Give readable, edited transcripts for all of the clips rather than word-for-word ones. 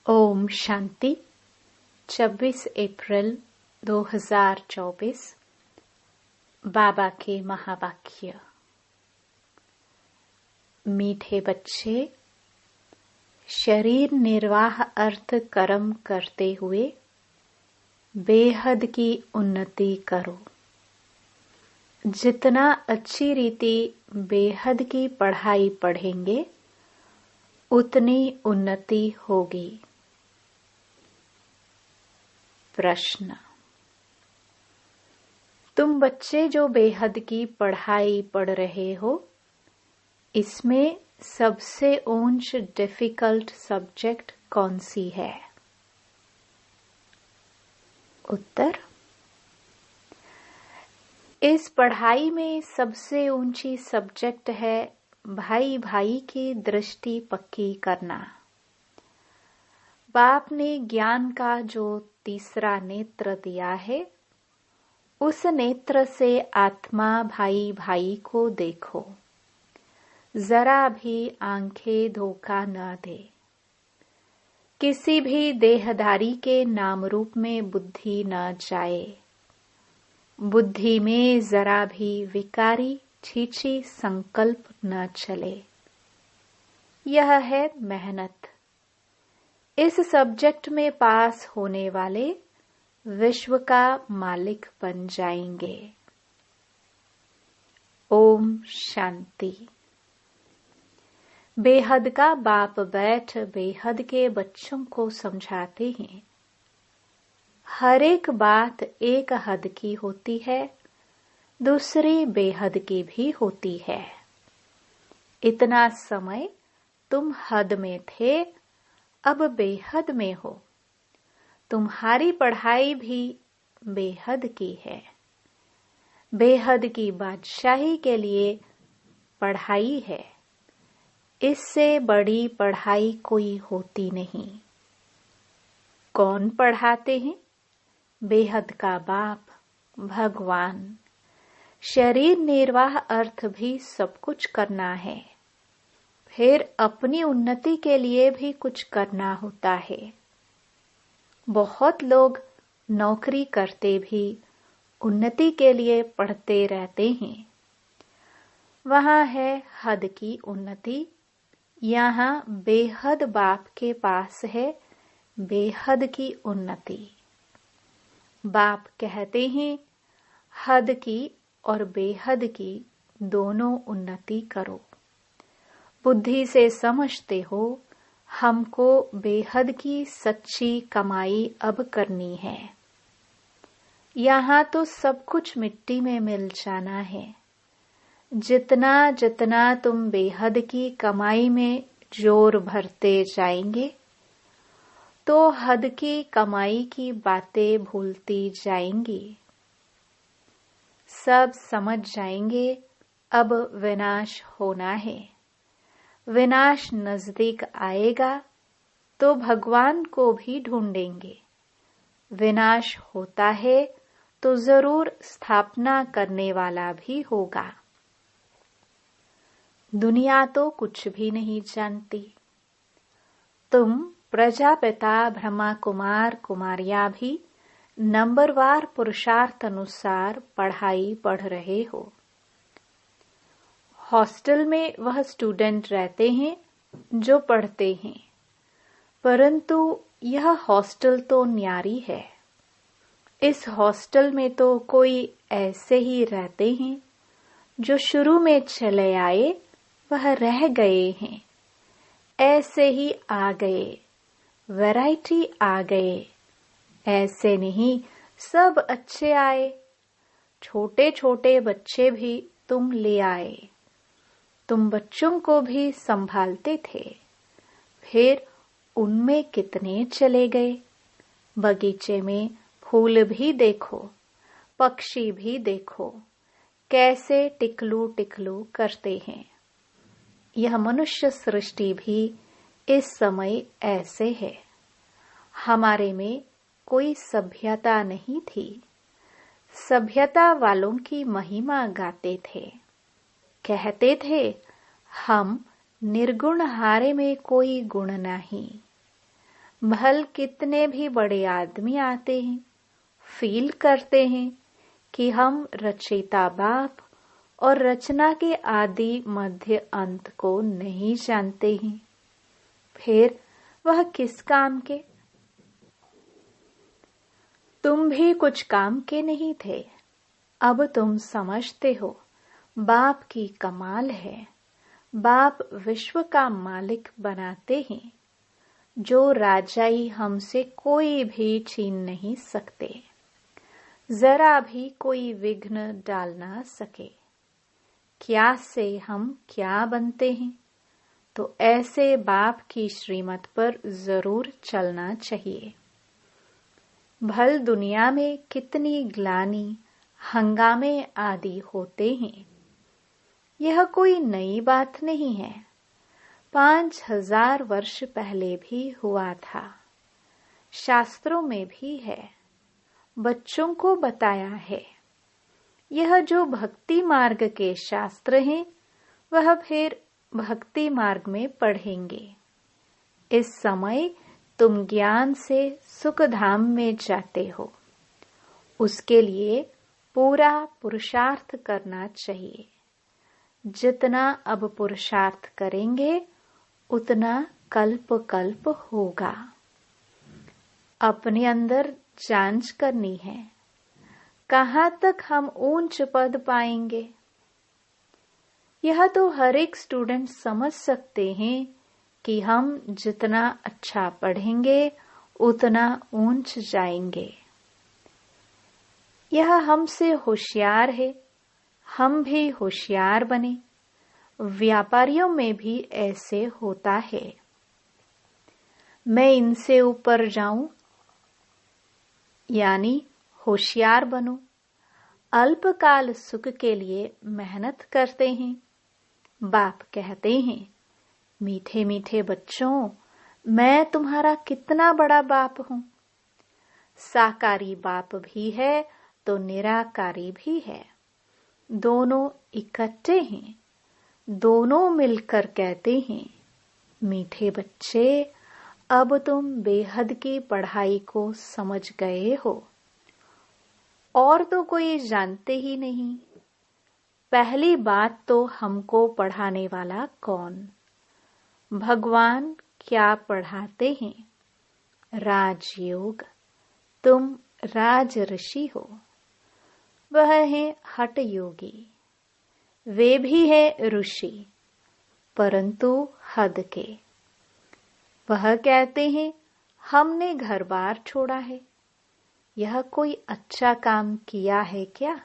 ओम शांति। 26 अप्रैल 2024। बाबा के महावाक्य। मीठे बच्चे, शरीर निर्वाह अर्थ कर्म करते हुए बेहद की उन्नति करो। जितना अच्छी रीति बेहद की पढ़ाई पढ़ेंगे उतनी उन्नति होगी। प्रश्न। तुम बच्चे जो बेहद की पढ़ाई पढ़ रहे हो, इसमें सबसे ऊंच डिफिकल्ट सब्जेक्ट कौन सी है? उत्तर। इस पढ़ाई में सबसे ऊंची सब्जेक्ट है भाई भाई की दृष्टि पक्की करना। बाप ने ज्ञान का जो तीसरा नेत्र दिया है, उस नेत्र से आत्मा भाई भाई को देखो। जरा भी आंखें धोखा न दे। किसी भी देहधारी के नाम रूप में बुद्धि न जाए। बुद्धि में जरा भी विकारी छीछी संकल्प न चले। यह है मेहनत। इस सब्जेक्ट में पास होने वाले विश्व का मालिक बन जाएंगे। ओम शांति। बेहद का बाप बैठ बेहद के बच्चों को समझाते हैं। हर एक बात एक हद की होती है, दूसरी बेहद की भी होती है। इतना समय तुम हद में थे, अब बेहद में हो। तुम्हारी पढ़ाई भी बेहद की है। बेहद की बादशाही के लिए पढ़ाई है। इससे बड़ी पढ़ाई कोई होती नहीं। कौन पढ़ाते हैं? बेहद का बाप भगवान। शरीर निर्वाह अर्थ भी सब कुछ करना है। फिर अपनी उन्नति के लिए भी कुछ करना होता है। बहुत लोग नौकरी करते भी उन्नति के लिए पढ़ते रहते हैं। वहाँ है हद की उन्नति, यहाँ बेहद बाप के पास है बेहद की उन्नति। बाप कहते हैं हद की और बेहद की दोनों उन्नति करो। बुद्धि से समझते हो हमको बेहद की सच्ची कमाई अब करनी है। यहाँ तो सब कुछ मिट्टी में मिल जाना है। जितना जितना तुम बेहद की कमाई में जोर भरते जाएंगे, तो हद की कमाई की बातें भूलती जाएंगी। सब समझ जाएंगे अब विनाश होना है। विनाश नजदीक आएगा तो भगवान को भी ढूंढेंगे। विनाश होता है तो जरूर स्थापना करने वाला भी होगा। दुनिया तो कुछ भी नहीं जानती। तुम प्रजापिता ब्रह्मा कुमार कुमारियां भी नंबरवार पुरुषार्थ अनुसार पढ़ाई पढ़ रहे हो। हॉस्टल में वह स्टूडेंट रहते हैं जो पढ़ते हैं, परंतु यह हॉस्टल तो न्यारी है। इस हॉस्टल में तो कोई ऐसे ही रहते हैं जो शुरू में चले आए वह रह गए हैं, ऐसे ही आ गए, वैरायटी आ गए। ऐसे नहीं सब अच्छे आए। छोटे छोटे बच्चे भी तुम ले आए। तुम बच्चों को भी संभालते थे। फिर उनमें कितने चले गए। बगीचे में फूल भी देखो, पक्षी भी देखो, कैसे टिकलू टिकलू करते हैं। यह मनुष्य सृष्टि भी इस समय ऐसे है। हमारे में कोई सभ्यता नहीं थी। सभ्यता वालों की महिमा गाते थे। कहते थे हम निर्गुण हारे में कोई गुण नहीं। भल कितने भी बड़े आदमी आते हैं, फील करते हैं कि हम रचयिता बाप और रचना के आदि मध्य अंत को नहीं जानते हैं, फिर वह किस काम के? तुम भी कुछ काम के नहीं थे, अब तुम समझते हो बाप की कमाल है। बाप विश्व का मालिक बनाते हैं, जो राजाई हमसे कोई भी छीन नहीं सकते, जरा भी कोई विघ्न डाल ना सके। क्या से हम क्या बनते हैं, तो ऐसे बाप की श्रीमत पर जरूर चलना चाहिए। भल दुनिया में कितनी ग्लानि, हंगामे आदि होते हैं, यह कोई नई बात नहीं है। 5000 वर्ष पहले भी हुआ था, शास्त्रों में भी है, बच्चों को बताया है। यह जो भक्ति मार्ग के शास्त्र हैं, वह फिर भक्ति मार्ग में पढ़ेंगे। इस समय तुम ज्ञान से सुख धाम में जाते हो, उसके लिए पूरा पुरुषार्थ करना चाहिए। जितना अब पुरुषार्थ करेंगे, उतना कल्प कल्प होगा। अपने अंदर जांच करनी है, कहाँ तक हम ऊंच पद पाएंगे। यह तो हर एक स्टूडेंट समझ सकते हैं कि हम जितना अच्छा पढ़ेंगे, उतना ऊंच जाएंगे। यह हमसे होशियार है, हम भी होशियार बने। व्यापारियों में भी ऐसे होता है। मैं इनसे ऊपर जाऊं, यानी होशियार बनूं। अल्पकाल सुख के लिए मेहनत करते हैं। बाप कहते हैं, मीठे मीठे बच्चों, मैं तुम्हारा कितना बड़ा बाप हूं। साकारी बाप भी है तो निराकारी भी है, दोनों इकट्ठे हैं। दोनों मिलकर कहते हैं, मीठे बच्चे, अब तुम बेहद की पढ़ाई को समझ गए हो, और तो कोई जानते ही नहीं। पहली बात तो हमको पढ़ाने वाला कौन? भगवान क्या पढ़ाते हैं? राजयोग। तुम राज ऋषि हो, वह है हठ योगी। वे भी है ऋषि, परंतु हद के। वह कहते हैं, हमने घर बार छोड़ा है, यह कोई अच्छा काम किया है क्या?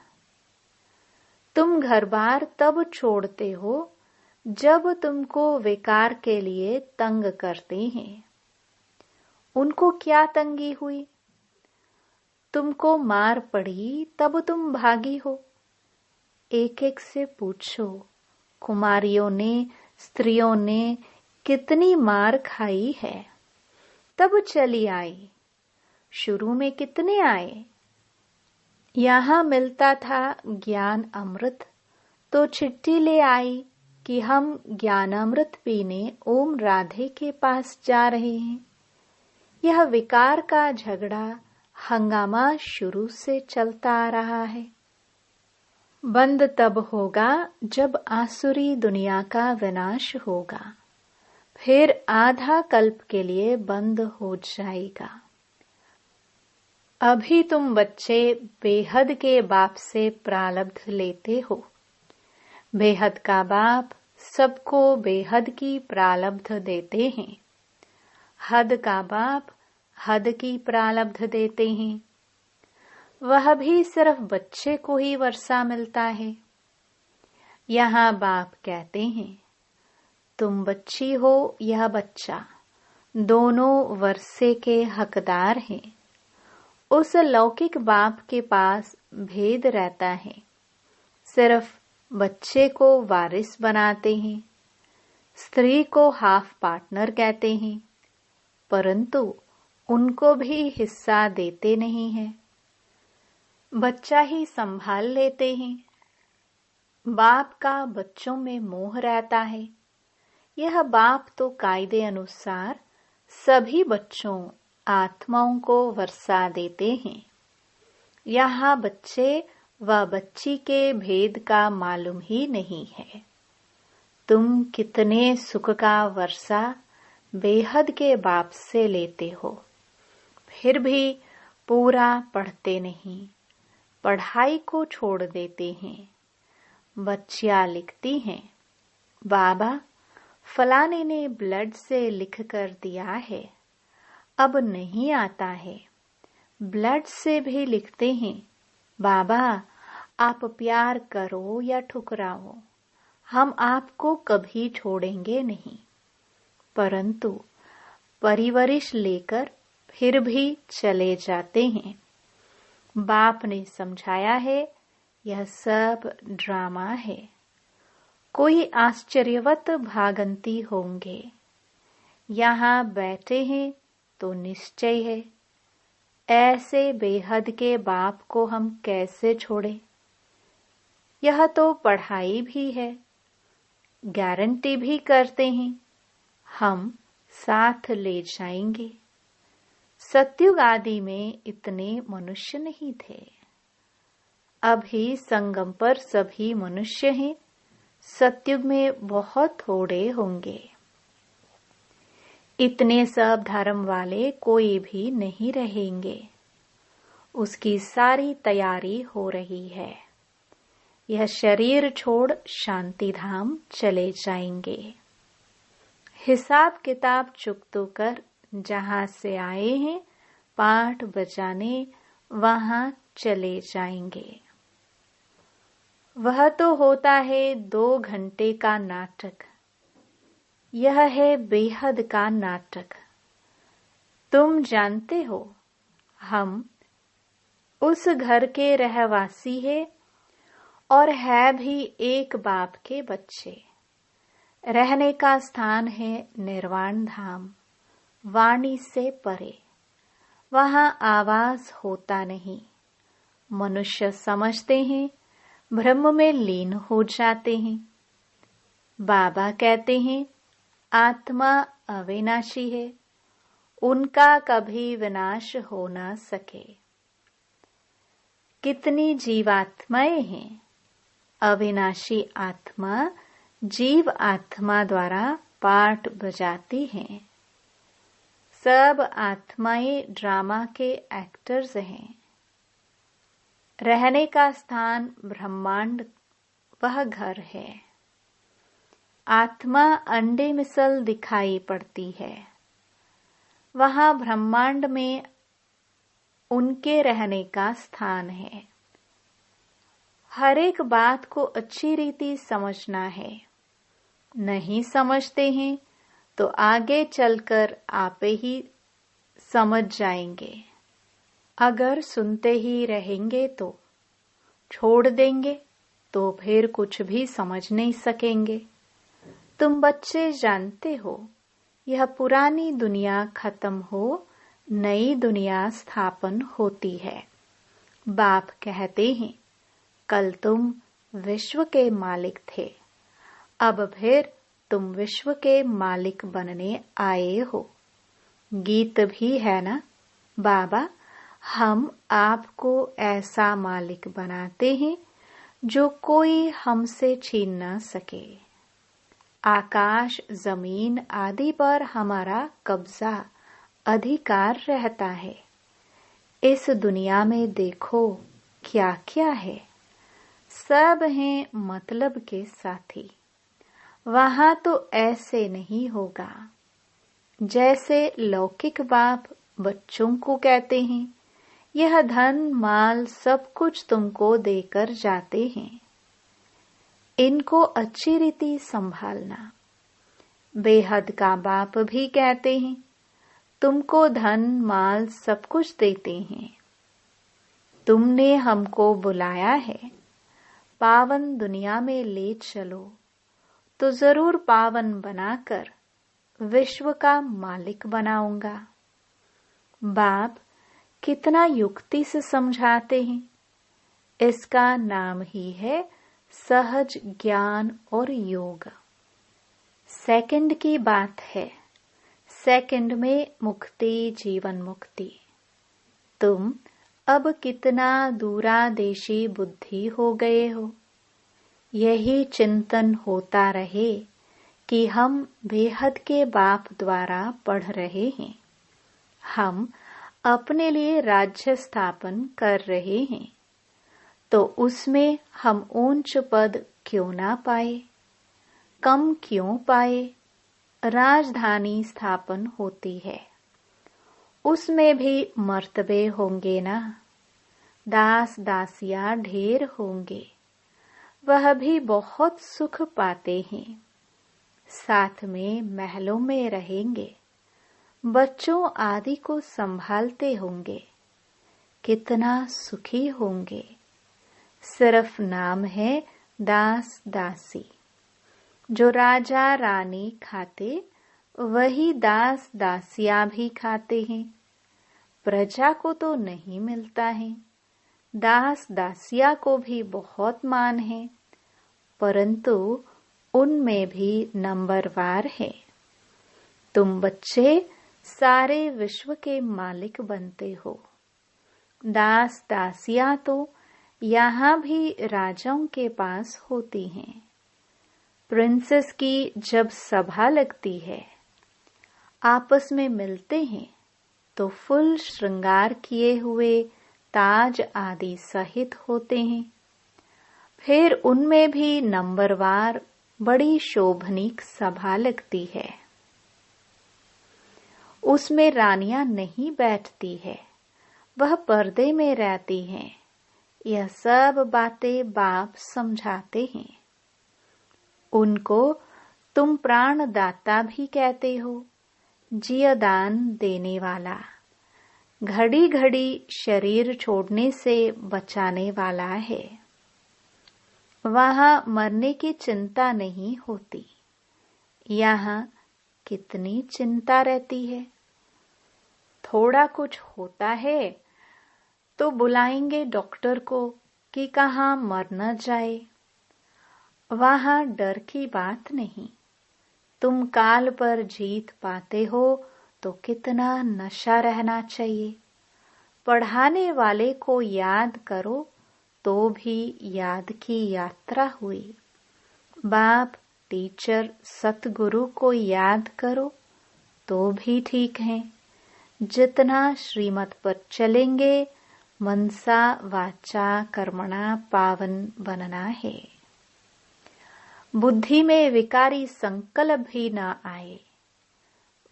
तुम घर बार तब छोड़ते हो जब तुमको विकार के लिए तंग करते हैं। उनको क्या तंगी हुई? तुमको मार पड़ी तब तुम भागी हो। एक एक से पूछो, कुमारियों ने, स्त्रियों ने कितनी मार खाई है, तब चली आई। शुरू में कितने आए? यहाँ मिलता था ज्ञान अमृत, तो चिट्ठी ले आई कि हम ज्ञान अमृत पीने ओम राधे के पास जा रहे हैं। यह विकार का झगड़ा, हंगामा शुरू से चलता आ रहा है। बंद तब होगा जब आसुरी दुनिया का विनाश होगा, फिर आधा कल्प के लिए बंद हो जाएगा। अभी तुम बच्चे बेहद के बाप से प्रारब्ध लेते हो। बेहद का बाप सबको बेहद की प्रारब्ध देते हैं। हद का बाप हद की प्रारब्ध देते हैं। वह भी सिर्फ बच्चे को ही वर्षा मिलता है। यहाँ बाप कहते हैं, तुम बच्ची हो, यह बच्चा, दोनों वर्षे के हकदार हैं। उस लौकिक बाप के पास भेद रहता है, सिर्फ बच्चे को वारिस बनाते हैं, स्त्री को हाफ पार्टनर कहते हैं, परंतु उनको भी हिस्सा देते नहीं हैं। बच्चा ही संभाल लेते हैं। बाप का बच्चों में मोह रहता है। यह बाप तो कायदे अनुसार सभी बच्चों आत्माओं को वर्षा देते हैं। यहाँ बच्चे व बच्ची के भेद का मालूम ही नहीं है। तुम कितने सुख का वर्षा बेहद के बाप से लेते हो, फिर भी पूरा पढ़ते नहीं, पढ़ाई को छोड़ देते हैं। बच्चियां लिखती हैं, बाबा फलाने ने ब्लड से लिख कर दिया है, अब नहीं आता है। ब्लड से भी लिखते हैं, बाबा आप प्यार करो या ठुकराओ, हम आपको कभी छोड़ेंगे नहीं। परंतु परिवरिश लेकर फिर भी चले जाते हैं। बाप ने समझाया है, यह सब ड्रामा है। कोई आश्चर्यवत भागंती होंगे। यहाँ बैठे हैं तो निश्चय है, ऐसे बेहद के बाप को हम कैसे छोड़े। यह तो पढ़ाई भी है, गारंटी भी करते हैं, हम साथ ले जाएंगे। सतयुग आदि में इतने मनुष्य नहीं थे, अभी संगम पर सभी मनुष्य हैं। सतयुग में बहुत थोड़े होंगे। इतने सब धर्म वाले कोई भी नहीं रहेंगे। उसकी सारी तैयारी हो रही है। यह शरीर छोड़ शांति धाम चले जाएंगे। हिसाब किताब चुकतो कर जहां से आए हैं, पाठ बजाने वहां चले जाएंगे। वह तो होता है 2 घंटे का नाटक, यह है बेहद का नाटक। तुम जानते हो, हम उस घर के रहवासी है और है भी एक बाप के बच्चे। रहने का स्थान है निर्वाण धाम, वाणी से परे। वहां आवाज होता नहीं। मनुष्य समझते हैं, ब्रह्म में लीन हो जाते हैं। बाबा कहते हैं, आत्मा अविनाशी है, उनका कभी विनाश हो ना सके। कितनी जीवात्माएं हैं। अविनाशी आत्मा जीव आत्मा द्वारा पाठ बजाती हैं। सब आत्माएं ड्रामा के एक्टर्स हैं। रहने का स्थान ब्रह्मांड वह घर है। आत्मा अंडे मिसल दिखाई पड़ती है। वहां ब्रह्मांड में उनके रहने का स्थान है। हर एक बात को अच्छी रीति समझना है। नहीं समझते हैं तो आगे चलकर आप ही समझ जाएंगे। अगर सुनते ही रहेंगे तो छोड़ देंगे तो फिर कुछ भी समझ नहीं सकेंगे। तुम बच्चे जानते हो, यह पुरानी दुनिया खत्म हो, नई दुनिया स्थापन होती है। बाप कहते हैं, कल तुम विश्व के मालिक थे, अब फिर तुम विश्व के मालिक बनने आए हो। गीत भी है ना, बाबा हम आपको ऐसा मालिक बनाते हैं जो कोई हमसे छीन न सके। आकाश जमीन आदि पर हमारा कब्जा अधिकार रहता है। इस दुनिया में देखो क्या क्या है, सब हैं मतलब के साथी। वहां तो ऐसे नहीं होगा। जैसे लौकिक बाप बच्चों को कहते हैं, यह धन माल सब कुछ तुमको देकर जाते हैं, इनको अच्छी रीति संभालना। बेहद का बाप भी कहते हैं, तुमको धन माल सब कुछ देते हैं। तुमने हमको बुलाया है, पावन दुनिया में ले चलो, तो जरूर पावन बनाकर विश्व का मालिक बनाऊंगा। बाप कितना युक्ति से समझाते हैं। इसका नाम ही है सहज ज्ञान और योग। सेकंड की बात है, सेकंड में मुक्ति, जीवन मुक्ति। तुम अब कितना दूरादेशी बुद्धि हो गए हो। यही चिंतन होता रहे कि हम बेहद के बाप द्वारा पढ़ रहे हैं, हम अपने लिए राज्य स्थापन कर रहे हैं, तो उसमें हम ऊंच पद क्यों ना पाए, कम क्यों पाए। राजधानी स्थापन होती है, उसमें भी मर्तबे होंगे ना। दास दासिया ढेर होंगे, वह भी बहुत सुख पाते हैं। साथ में महलों में रहेंगे, बच्चों आदि को संभालते होंगे, कितना सुखी होंगे। सिर्फ नाम है दास दासी। जो राजा रानी खाते वही दास दासिया भी खाते हैं। प्रजा को तो नहीं मिलता है, दास दासिया को भी बहुत मान है, परंतु उनमें भी नंबरवार है। तुम बच्चे सारे विश्व के मालिक बनते हो। दास दासिया तो यहाँ भी राजाओं के पास होती हैं। प्रिंसेस की जब सभा लगती है, आपस में मिलते हैं तो फुल श्रृंगार किए हुए ताज आदि सहित होते हैं। फिर उनमें भी नंबरवार बड़ी शोभनीक सभा लगती है। उसमें रानियां नहीं बैठती है, वह पर्दे में रहती हैं। यह सब बातें बाप समझाते हैं। उनको तुम प्राणदाता भी कहते हो, जीवदान देने वाला, घड़ी घड़ी शरीर छोड़ने से बचाने वाला है। वहां मरने की चिंता नहीं होती, यहाँ कितनी चिंता रहती है। थोड़ा कुछ होता है तो बुलाएंगे डॉक्टर को कि कहाँ मर न जाए। वहां डर की बात नहीं। तुम काल पर जीत पाते हो तो कितना नशा रहना चाहिए। पढ़ाने वाले को याद करो तो भी याद की यात्रा हुई। बाप, टीचर, सतगुरु को याद करो तो भी ठीक है। जितना श्रीमत पर चलेंगे, मनसा वाचा कर्मणा पावन बनना है। बुद्धि में विकारी संकल्प भी न आए।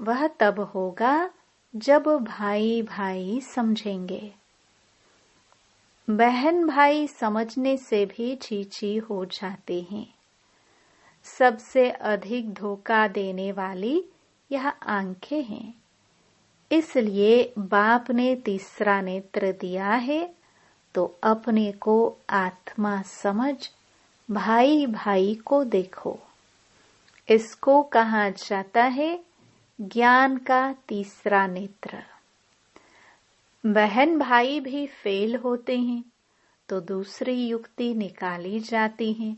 वह तब होगा जब भाई भाई समझेंगे। बहन भाई समझने से भी छीछी हो जाते हैं। सबसे अधिक धोखा देने वाली यह आंखें हैं। इसलिए बाप ने तीसरा नेत्र दिया है, तो अपने को आत्मा समझ भाई भाई को देखो। इसको कहा जाता है ज्ञान का तीसरा नेत्र। बहन भाई भी फेल होते हैं तो दूसरी युक्ति निकाली जाती है।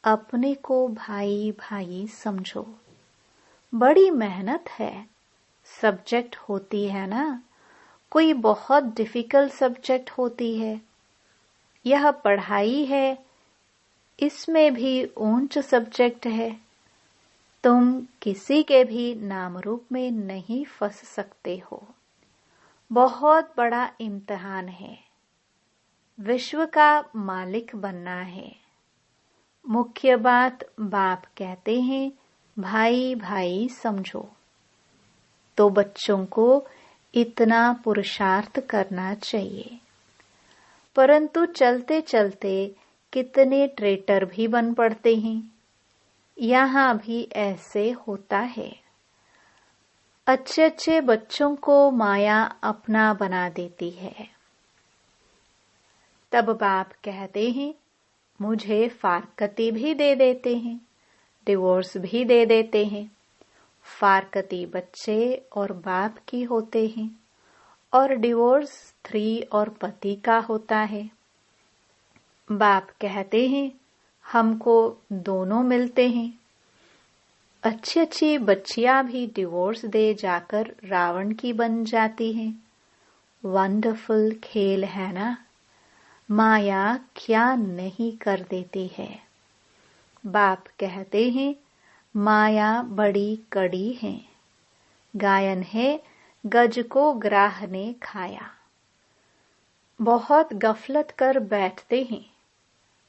अपने को भाई भाई समझो। बड़ी मेहनत है। सब्जेक्ट होती है ना, कोई बहुत डिफिकल्ट सब्जेक्ट होती है। यह पढ़ाई है, इसमें भी ऊंच सब्जेक्ट है। तुम किसी के भी नाम रूप में नहीं फंस सकते हो। बहुत बड़ा इम्तिहान है। विश्व का मालिक बनना है। मुख्य बात बाप कहते हैं भाई भाई समझो। तो बच्चों को इतना पुरुषार्थ करना चाहिए। परंतु चलते चलते कितने ट्रेटर भी बन पड़ते हैं। यहाँ भी ऐसे होता है। अच्छे अच्छे बच्चों को माया अपना बना देती है। तब बाप कहते हैं मुझे फारकती भी दे देते हैं, डिवोर्स भी दे देते हैं। फारकती बच्चे और बाप की होते हैं और डिवोर्स स्त्री और पति का होता है। बाप कहते हैं हमको दोनों मिलते हैं। अच्छी अच्छी बच्चियां भी डिवोर्स दे जाकर रावण की बन जाती हैं। वंडरफुल खेल है ना। माया क्या नहीं कर देती है। बाप कहते हैं माया बड़ी कड़ी है। गायन है गज को ग्राह ने खाया। बहुत गफलत कर बैठते हैं,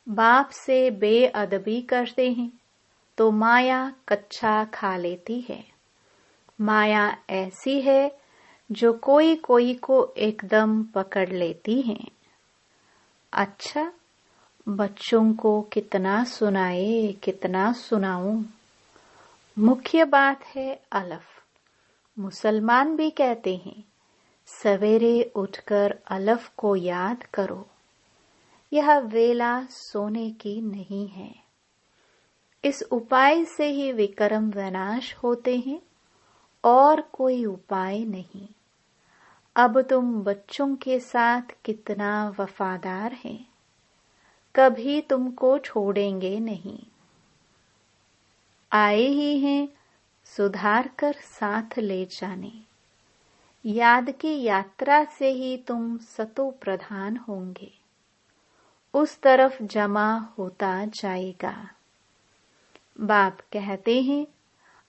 बाप से बेअदबी करते हैं तो माया कच्चा खा लेती है। माया ऐसी है जो कोई कोई को एकदम पकड़ लेती है। अच्छा, बच्चों को कितना सुनाए, कितना सुनाऊं। मुख्य बात है अलफ। मुसलमान भी कहते हैं सवेरे उठकर अलफ को याद करो। यह वेला सोने की नहीं है। इस उपाय से ही विकर्म विनाश होते हैं और कोई उपाय नहीं। अब तुम बच्चों के साथ कितना वफादार हैं, कभी तुमको छोड़ेंगे नहीं। आए ही हैं सुधार कर साथ ले जाने। याद की यात्रा से ही तुम सतो प्रधान होंगे। उस तरफ जमा होता जाएगा। बाप कहते हैं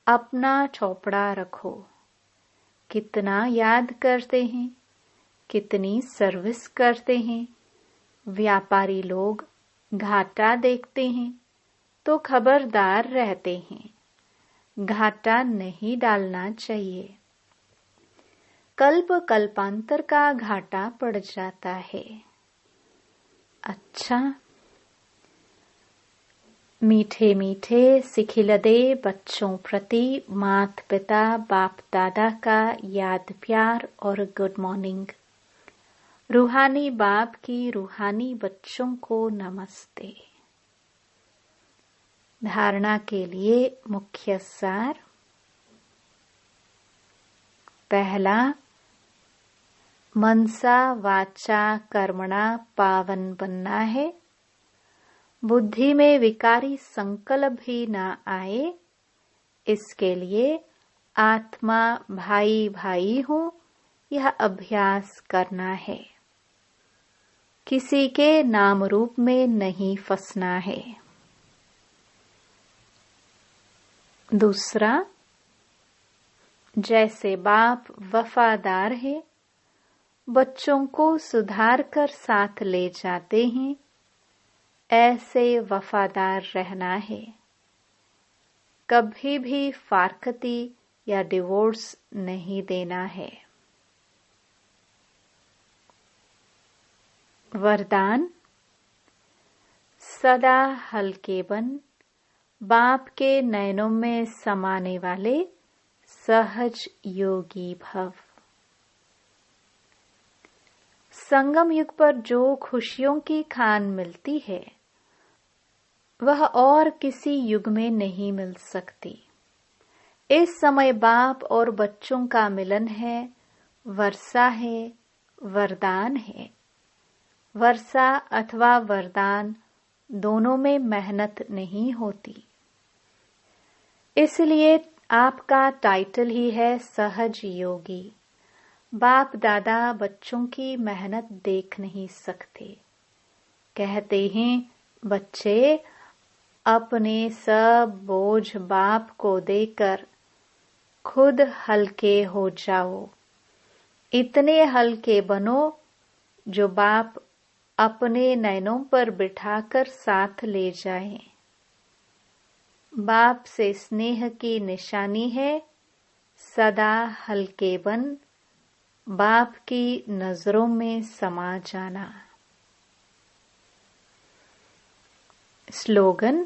अपना चौपड़ा रखो। कितना याद करते हैं, कितनी सर्विस करते हैं। व्यापारी लोग घाटा देखते हैं तो खबरदार रहते हैं। घाटा नहीं डालना चाहिए। कल्प कल्पांतर का घाटा पड़ जाता है। अच्छा, मीठे मीठे सिखिलदे बच्चों प्रति माता पिता बाप दादा का याद प्यार और गुड मॉर्निंग। रूहानी बाप की रूहानी बच्चों को नमस्ते। धारणा के लिए मुख्य सार। पहला, मनसा वाचा कर्मणा पावन बनना है। बुद्धि में विकारी संकल्प भी ना आए, इसके लिए आत्मा भाई भाई हो यह अभ्यास करना है। किसी के नाम रूप में नहीं फंसना है। दूसरा, जैसे बाप वफादार है, बच्चों को सुधार कर साथ ले जाते हैं, ऐसे वफादार रहना है। कभी भी फारकती या डिवोर्स नहीं देना है। वरदान, सदा हल्के बन, बाप के नयनों में समाने वाले सहज योगी भव। संगम युग पर जो खुशियों की खान मिलती है वह और किसी युग में नहीं मिल सकती। इस समय बाप और बच्चों का मिलन है, वर्षा है, वरदान है। वर्षा अथवा वरदान दोनों में मेहनत नहीं होती। इसलिए आपका टाइटल ही है सहज योगी। बाप दादा बच्चों की मेहनत देख नहीं सकते। कहते हैं बच्चे अपने सब बोझ बाप को देकर खुद हल्के हो जाओ। इतने हल्के बनो जो बाप अपने नैनों पर बिठाकर साथ ले जाएं। बाप से स्नेह की निशानी है सदा हल्के बन, बाप की नजरों में समा जाना। स्लोगन,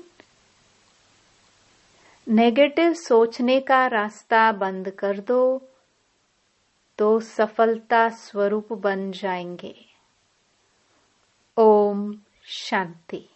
नेगेटिव सोचने का रास्ता बंद कर दो तो सफलता स्वरूप बन जाएंगे। ओम शांति।